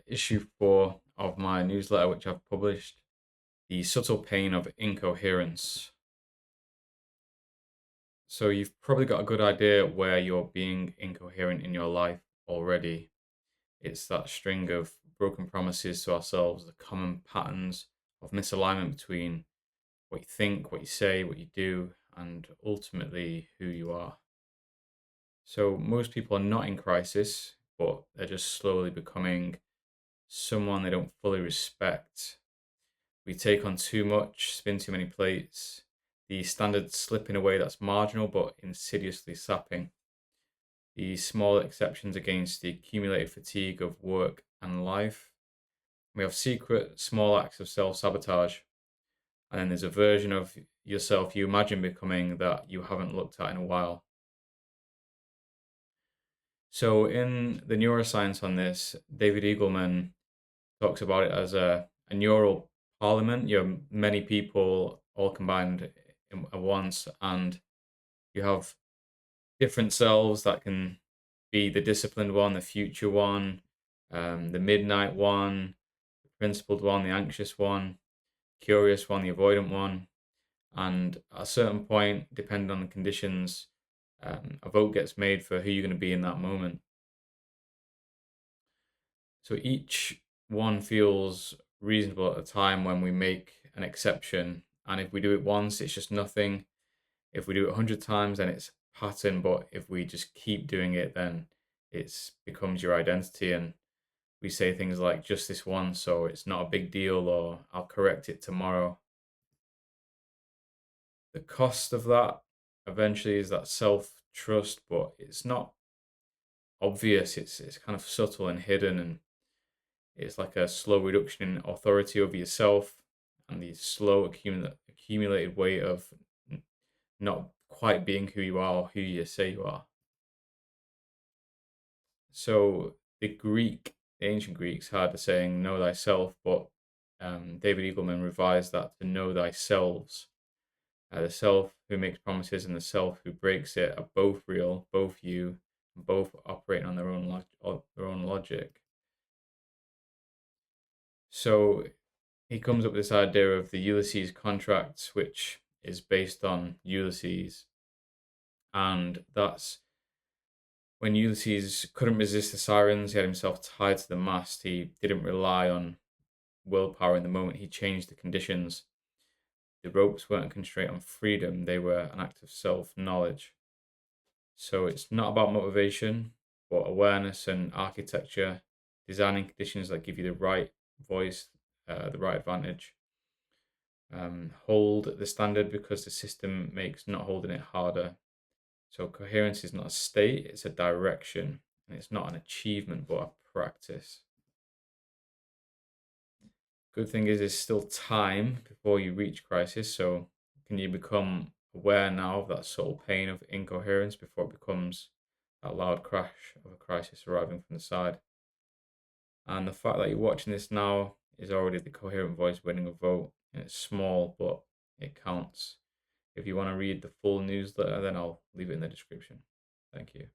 issue 4 of my newsletter, which I've published, The Subtle Pain of Incoherence. So, you've probably got a good idea where you're being incoherent in your life already. It's that string of broken promises to ourselves, the common patterns of misalignment between what you think, what you say, what you do, and ultimately who you are. So, most people are not in crisis, but they're just slowly becoming someone they don't fully respect. We take on too much, spin too many plates. The standards slip in a way that's marginal but insidiously sapping. The small exceptions against the accumulated fatigue of work and life. We have secret, small acts of self sabotage. And then there's a version of yourself you imagine becoming that you haven't looked at in a while. So, in the neuroscience on this, David Eagleman talks about it as a neural parliament. You have many people all combined at once, and you have different selves that can be the disciplined one, the future one, the midnight one, the principled one, the anxious one, curious one, the avoidant one. And at a certain point, depending on the conditions, a vote gets made for who you're going to be in that moment. So each one feels reasonable at the time when we make an exception. And if we do it once, it's just nothing. If we do it 100 times, then it's pattern. But if we just keep doing it, then it becomes your identity. And we say things like just this once, so it's not a big deal, or I'll correct it tomorrow. The cost of that eventually is that self trust, but it's not obvious. It's kind of subtle and hidden, and it's like a slow reduction in authority over yourself and the slow accumulated weight of not quite being who you are or who you say you are. So the ancient Greeks had the saying "Know thyself," but David Eagleman revised that to "Know thyself." The self who makes promises and the self who breaks it are both real, both you, both operating on their own logic. So he comes up with this idea of the Ulysses contract, which is based on Ulysses, and that's when Ulysses couldn't resist the sirens. He had himself tied to the mast. He didn't rely on willpower in the moment. He changed the conditions. The ropes weren't a constraint on freedom, they were an act of self knowledge. So it's not about motivation, but awareness and architecture, designing conditions that give you the right voice, the right advantage. Hold the standard because the system makes not holding it harder. So coherence is not a state, it's a direction, and it's not an achievement, but a practice. Good thing is there's still time before you reach crisis, so can you become aware now of that subtle pain of incoherence before it becomes that loud crash of a crisis arriving from the side? And the fact that you're watching this now is already the coherent voice winning a vote, and it's small, but it counts. If you want to read the full newsletter, then I'll leave it in the description. Thank you.